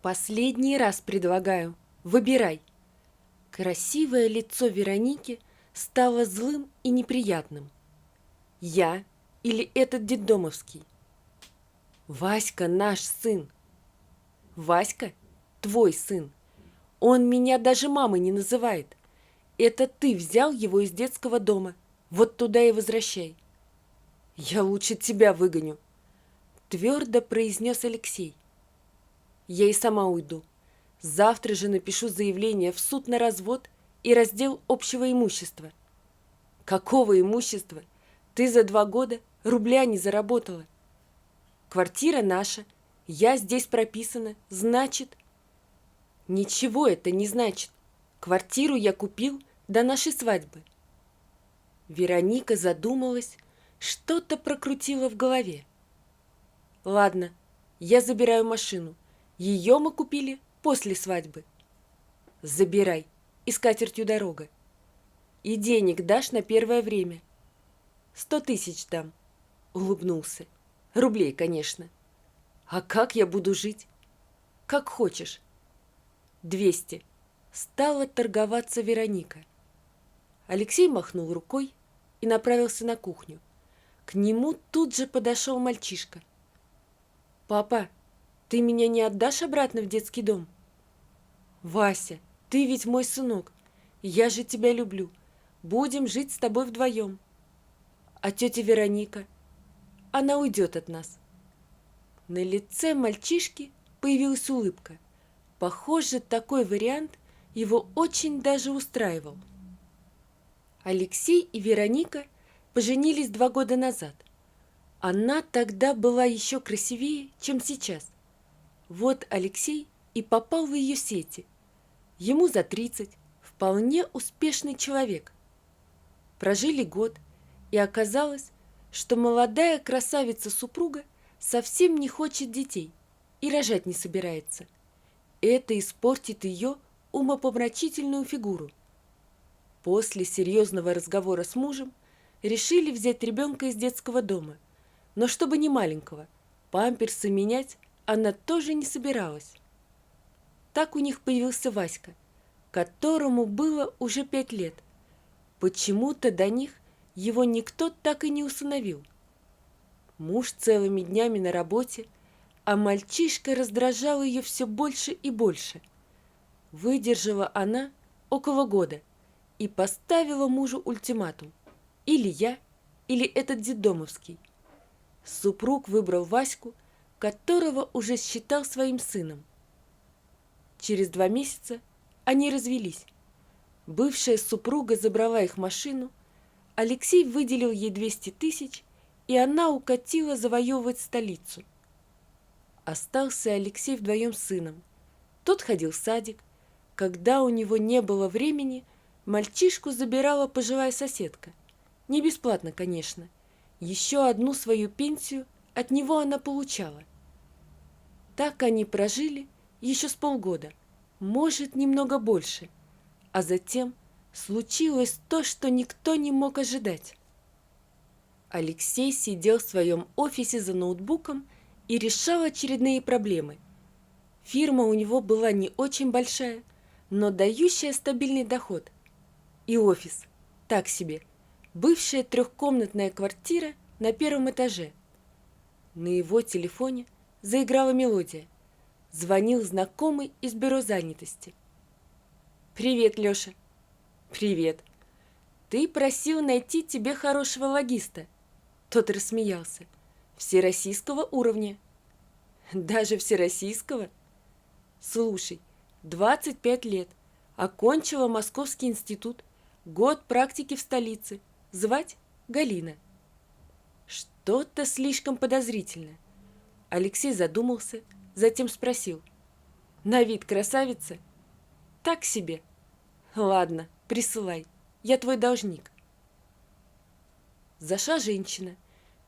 Последний раз предлагаю. Выбирай. Красивое лицо Вероники стало злым и неприятным. Я или этот детдомовский? Васька наш сын. Васька твой сын. Он меня даже мамой не называет. Это ты взял его из детского дома. Вот туда и возвращай. Я лучше тебя выгоню, твердо произнес Алексей. Я и сама уйду. Завтра же напишу заявление в суд на развод и раздел общего имущества. Какого имущества? Ты за 2 года рубля не заработала. Квартира наша, я здесь прописана, значит... Ничего это не значит. Квартиру я купил до нашей свадьбы. Вероника задумалась, что-то прокрутила в голове. Ладно, я забираю машину. Ее мы купили после свадьбы. Забирай, и с катертью дорога. И денег дашь на первое время. 100 000 дам, улыбнулся. Рублей, конечно. А как я буду жить? Как хочешь. 200. Стала торговаться Вероника. Алексей махнул рукой и направился на кухню. К нему тут же подошел мальчишка. «Папа, ты меня не отдашь обратно в детский дом?» «Вася, ты ведь мой сынок. Я же тебя люблю. Будем жить с тобой вдвоем. А тетя Вероника? Она уйдет от нас». На лице мальчишки появилась улыбка. Похоже, такой вариант его очень даже устраивал. Алексей и Вероника поженились 2 года назад. Она тогда была еще красивее, чем сейчас. Вот Алексей и попал в ее сети. Ему за 30, вполне успешный человек. Прожили год, и оказалось, что молодая красавица-супруга совсем не хочет детей и рожать не собирается. Это испортит ее умопомрачительную фигуру. После серьезного разговора с мужем решили взять ребенка из детского дома, но чтобы не маленького, памперсы менять она тоже не собиралась. Так у них появился Васька, которому было уже 5 лет. Почему-то до них его никто так и не усыновил. Муж целыми днями на работе, а мальчишка раздражал ее все больше и больше. Выдержала она около года и поставила мужу ультиматум: или я, или этот детдомовский. Супруг выбрал Ваську, которого уже считал своим сыном. Через 2 месяца они развелись. Бывшая супруга забрала их машину, Алексей выделил ей 200 000, и она укатила завоевывать столицу. Остался Алексей вдвоем с сыном. Тот ходил в садик. Когда у него не было времени, мальчишку забирала пожилая соседка. Не бесплатно, конечно. Еще одну свою пенсию от него она получала. Так они прожили еще с полгода, может, немного больше. А затем случилось то, что никто не мог ожидать. Алексей сидел в своем офисе за ноутбуком и решал очередные проблемы. Фирма у него была не очень большая, но дающая стабильный доход. И офис так себе. Бывшая 3-комнатная квартира на 1-м этаже. На его телефоне заиграла мелодия. Звонил знакомый из бюро занятости. «Привет, Леша». «Привет. Ты просил найти тебе хорошего логиста». Тот рассмеялся. «Всероссийского уровня». «Даже всероссийского?» «Слушай, 25 лет. Окончила Московский институт. Год практики в столице. Звать Галина». Что-то слишком подозрительно. Алексей задумался, затем спросил. «На вид красавица?» «Так себе». «Ладно, присылай. Я твой должник». Зашла женщина.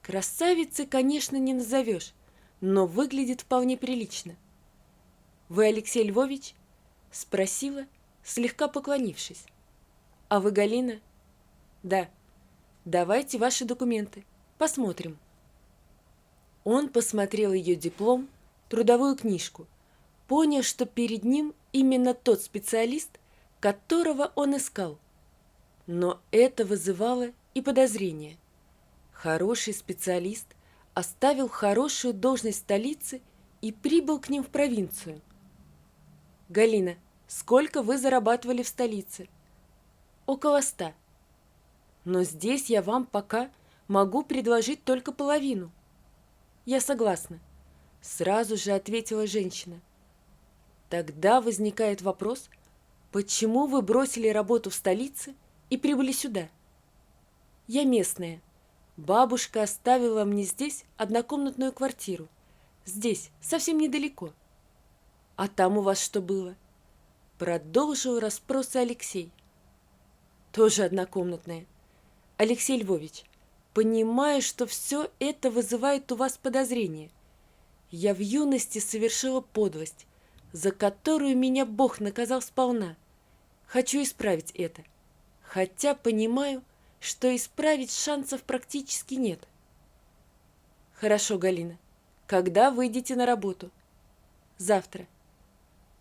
Красавицей, конечно, не назовешь, но выглядит вполне прилично. «Вы Алексей Львович?» – спросила, слегка поклонившись. «А вы Галина?» «Да». «Давайте ваши документы. Посмотрим». Он посмотрел ее диплом, трудовую книжку. понял, что перед ним именно тот специалист, которого он искал. Но это вызывало и подозрение. Хороший специалист оставил хорошую должность в столице и прибыл к ним в провинцию. «Галина, сколько вы зарабатывали в столице?» «Около 100. Но здесь я вам пока могу предложить только половину». «Я согласна», — сразу же ответила женщина. «Тогда возникает вопрос, почему вы бросили работу в столице и прибыли сюда?» «Я местная. Бабушка оставила мне здесь однокомнатную квартиру. Здесь, совсем недалеко». «А там у вас что было?» Продолжил расспросы Алексей. «Тоже однокомнатная. Алексей Львович, понимаю, что все это вызывает у вас подозрения. Я в юности совершила подлость, за которую меня Бог наказал сполна. Хочу исправить это, хотя понимаю, что исправить шансов практически нет». «Хорошо, Галина. Когда выйдете на работу?» «Завтра.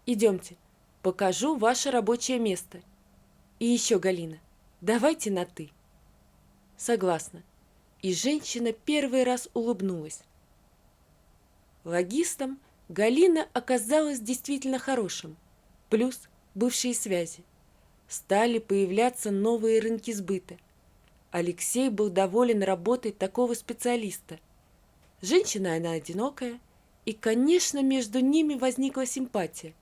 Идемте, покажу ваше рабочее место. И еще, Галина, давайте на «ты». «Согласна». И женщина первый раз улыбнулась. Логистом Галина оказалась действительно хорошим. Плюс бывшие связи. Стали появляться новые рынки сбыта. Алексей был доволен работой такого специалиста. Женщина она одинокая, и, конечно, между ними возникла симпатия.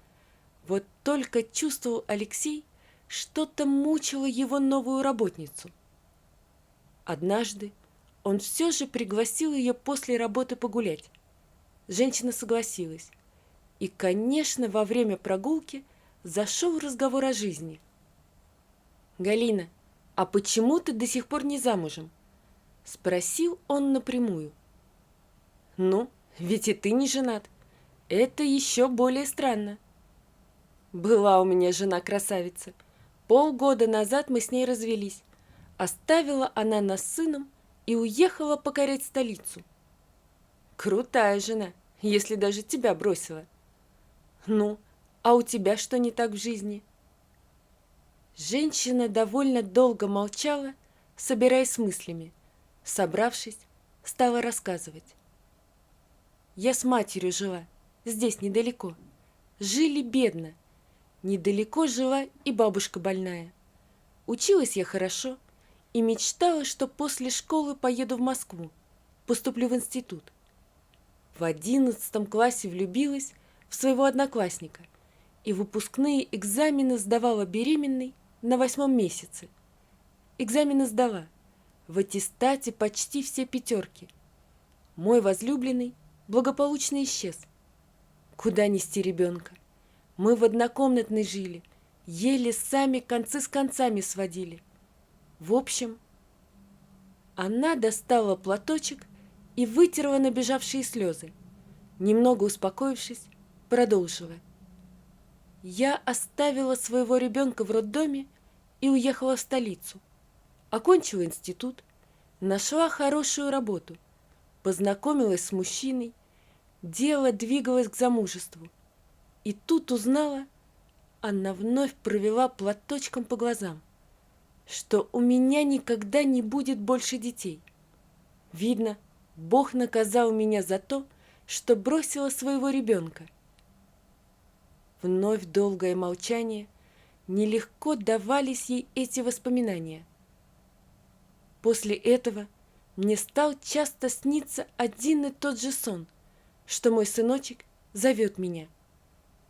Вот только чувствовал Алексей, что-то мучило его новую работницу. Однажды он все же пригласил ее после работы погулять. Женщина согласилась. И, конечно, во время прогулки зашел разговор о жизни. «Галина, а почему ты до сих пор не замужем?» Спросил он напрямую. «Ну, ведь и ты не женат. Это еще более странно». «Была у меня жена-красавица. Полгода назад мы с ней развелись. Оставила она нас с сыном и уехала покорять столицу». «Крутая жена, если даже тебя бросила». «Ну, а у тебя что не так в жизни?» Женщина довольно долго молчала, собираясь с мыслями. Собравшись, стала рассказывать. «Я с матерью жила, здесь недалеко. Жили бедно. Недалеко жила и бабушка больная. Училась я хорошо и мечтала, что после школы поеду в Москву, поступлю в институт. В 11 классе влюбилась в своего одноклассника и выпускные экзамены сдавала беременной на 8 месяце. Экзамены сдала. В аттестате почти все 5. Мой возлюбленный благополучно исчез. Куда нести ребенка? Мы в однокомнатной жили, еле сами концы с концами сводили. В общем, она достала платочек и вытерла набежавшие слезы. Немного успокоившись, продолжила. Я оставила своего ребенка в роддоме и уехала в столицу. Окончила институт, нашла хорошую работу, познакомилась с мужчиной, дело двигалось к замужеству. И тут узнала, она вновь провела платочком по глазам, что у меня никогда не будет больше детей. Видно, Бог наказал меня за то, что бросила своего ребенка. Вновь долгое молчание, нелегко давались ей эти воспоминания. После этого мне стал часто сниться один и тот же сон, что мой сыночек зовет меня.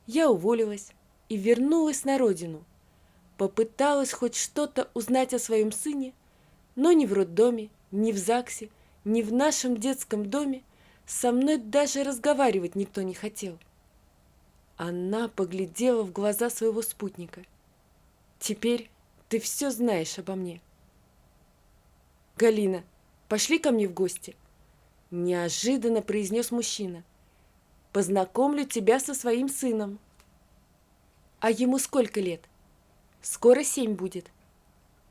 Я уволилась и вернулась на родину. Попыталась хоть что-то узнать о своем сыне, но ни в роддоме, ни в ЗАГСе, ни в нашем детском доме со мной даже разговаривать никто не хотел. Она поглядела в глаза своего спутника. «Теперь ты все знаешь обо мне». «Галина, пошли ко мне в гости», — неожиданно произнес мужчина. «Познакомлю тебя со своим сыном». «А ему сколько лет?» «Скоро 7 будет».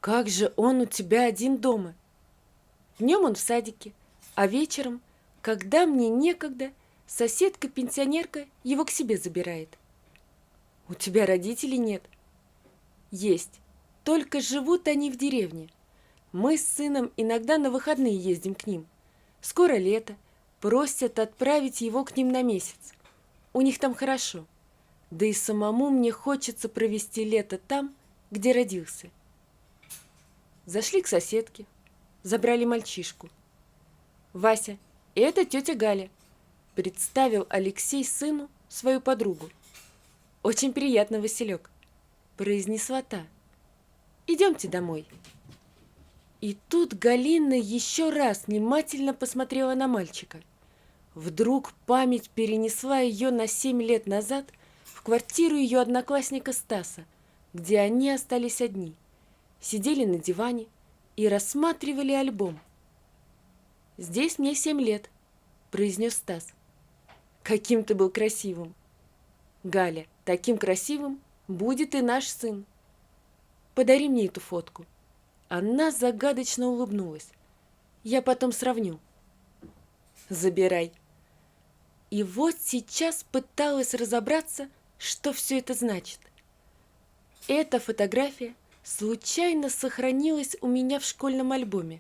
«Как же он у тебя один дома?» «Днем он в садике, а вечером, когда мне некогда, соседка-пенсионерка его к себе забирает. У тебя родителей нет? Есть, только живут они в деревне. Мы с сыном иногда на выходные ездим к ним. Скоро лето, просят отправить его к ним на месяц. У них там хорошо. Да и самому мне хочется провести лето там, где родился. Зашли к соседке, забрали мальчишку. Вася, это тетя Галя, представил Алексей сыну свою подругу. Очень приятно, Василек, произнесла та. Идемте домой. И тут Галина еще раз внимательно посмотрела на мальчика. Вдруг память перенесла ее на 7 лет назад в квартиру ее одноклассника Стаса, где они остались одни, сидели на диване и рассматривали альбом. «Здесь мне 7 лет», — произнес Стас. «Каким ты был красивым!» «Галя, таким красивым будет и наш сын. Подари мне эту фотку». Она загадочно улыбнулась. «Я потом сравню». «Забирай». И вот сейчас пыталась разобраться, что все это значит. Эта фотография случайно сохранилась у меня в школьном альбоме.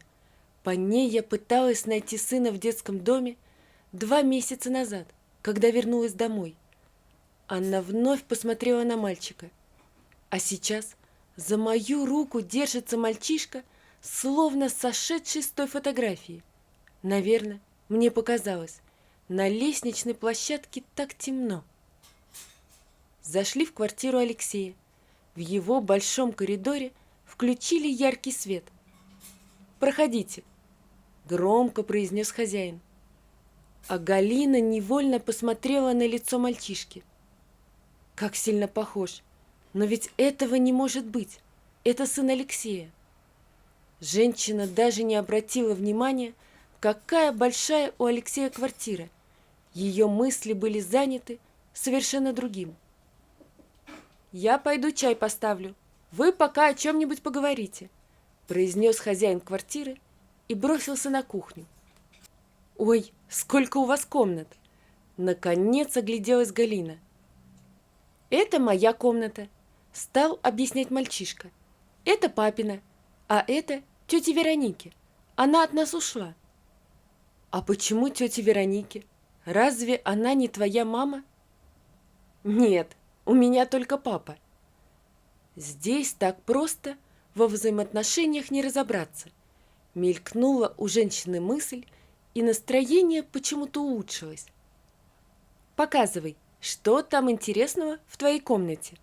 По ней я пыталась найти сына в детском доме 2 месяца назад, когда вернулась домой. Она вновь посмотрела на мальчика. А сейчас за мою руку держится мальчишка, словно сошедший с той фотографии. Наверное, мне показалось, на лестничной площадке так темно. Зашли в квартиру Алексея. В его большом коридоре включили яркий свет. «Проходите», — громко произнес хозяин. А Галина невольно посмотрела на лицо мальчишки. Как сильно похож. Но ведь этого не может быть. Это сын Алексея. Женщина даже не обратила внимания, какая большая у Алексея квартира. Ее мысли были заняты совершенно другим. «Я пойду чай поставлю. Вы пока о чем-нибудь поговорите», произнес хозяин квартиры и бросился на кухню. «Ой, сколько у вас комнат!» Наконец огляделась Галина. «Это моя комната», — стал объяснять мальчишка. «Это папина, а это тети Вероники. Она от нас ушла». «А почему тети Вероники? Разве она не твоя мама?» «Нет, у меня только папа». Здесь так просто во взаимоотношениях не разобраться. Мелькнула у женщины мысль, и настроение почему-то улучшилось. «Показывай, что там интересного в твоей комнате?»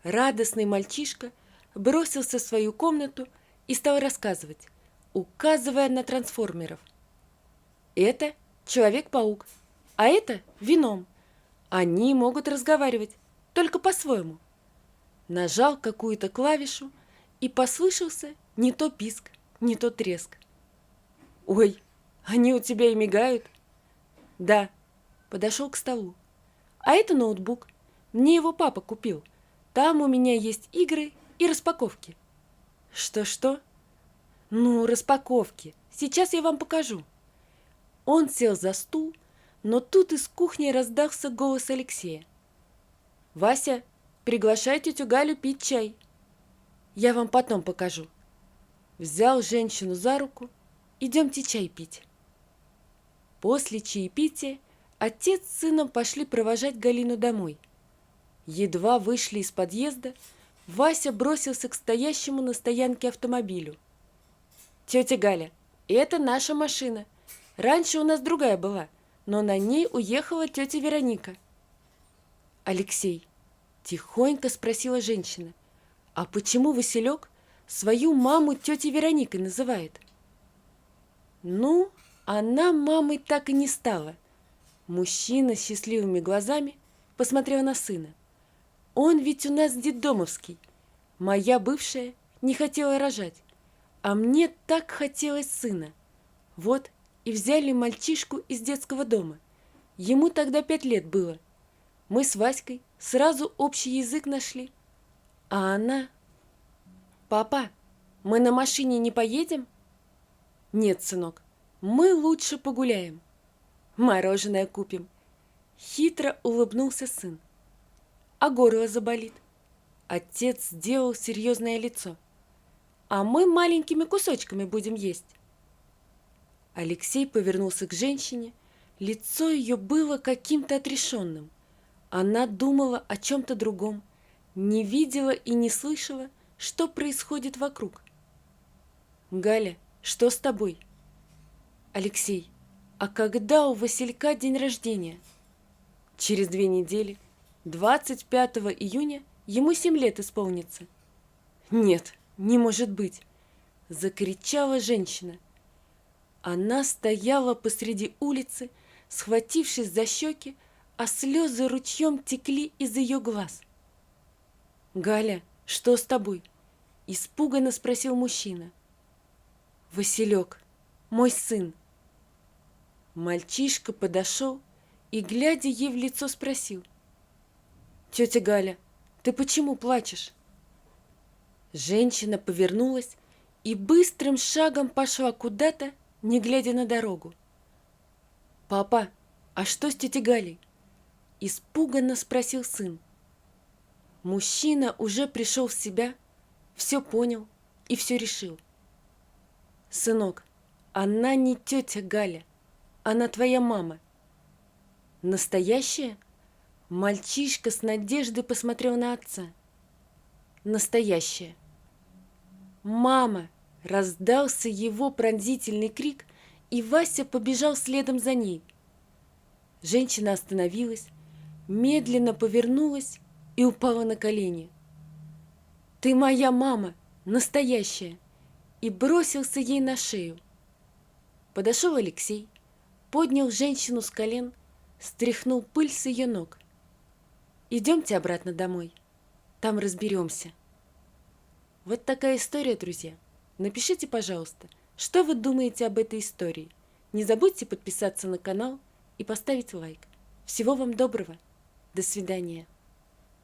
Радостный мальчишка бросился в свою комнату и стал рассказывать, указывая на трансформеров. «Это Человек-паук, а это Веном. Они могут разговаривать, только по-своему». Нажал какую-то клавишу, и послышался не то писк, не то треск. «Ой, они у тебя и мигают?» «Да», подошел к столу. «А это ноутбук. Мне его папа купил. Там у меня есть игры и распаковки». «Что-что?» «Ну, распаковки. Сейчас я вам покажу». Он сел за стул, но тут из кухни раздался голос Алексея. «Вася, приглашай тетю Галю пить чай». «Я вам потом покажу». Взял женщину за руку. «Идемте чай пить». После чаепития отец с сыном пошли провожать Галину домой. Едва вышли из подъезда, Вася бросился к стоящему на стоянке автомобилю. «Тетя Галя, это наша машина. Раньше у нас другая была, но на ней уехала тетя Вероника». «Алексей», — тихонько спросила женщина, «а почему Василек свою маму тетей Вероникой называет?» «Ну, она мамой так и не стала». Мужчина с счастливыми глазами посмотрел на сына. «Он ведь у нас детдомовский. Моя бывшая не хотела рожать, а мне так хотелось сына. Вот и взяли мальчишку из детского дома. Ему тогда 5 лет было. Мы с Васькой сразу общий язык нашли. А она... Папа, мы на машине не поедем?» «Нет, сынок, мы лучше погуляем». Мороженое купим. Хитро улыбнулся сын. А горло заболит. Отец сделал серьезное лицо. А мы маленькими кусочками будем есть. Алексей повернулся к женщине. Лицо ее было каким-то отрешенным. Она думала о чем-то другом, не видела и не слышала, что происходит вокруг. «Галя, что с тобой?» «Алексей, а когда у Василька день рождения?» «Через 2 недели, 25 июня, ему 7 лет исполнится». «Нет, не может быть!» – закричала женщина. Она стояла посреди улицы, схватившись за щеки, а слезы ручьем текли из ее глаз. «Галя, что с тобой?» – испуганно спросил мужчина. «Василек, мой сын». Мальчишка подошел и, глядя ей в лицо, спросил: «Тетя Галя, ты почему плачешь?» Женщина повернулась и быстрым шагом пошла куда-то, не глядя на дорогу. «Папа, а что с тетей Галей?» – испуганно спросил сын. Мужчина уже пришел в себя, все понял и все решил. «Сынок, она не тетя Галя, она твоя мама». «Настоящая?» Мальчишка с надеждой посмотрел на отца. «Настоящая». «Мама!» – раздался его пронзительный крик, и Вася побежал следом за ней. Женщина остановилась, медленно повернулась и упала на колени. «Ты моя мама, настоящая!» и бросился ей на шею. Подошел Алексей, поднял женщину с колен, стряхнул пыль с ее ног. «Идемте обратно домой, там разберемся». Вот такая история, друзья. Напишите, пожалуйста, что вы думаете об этой истории. Не забудьте подписаться на канал и поставить лайк. Всего вам доброго. До свидания.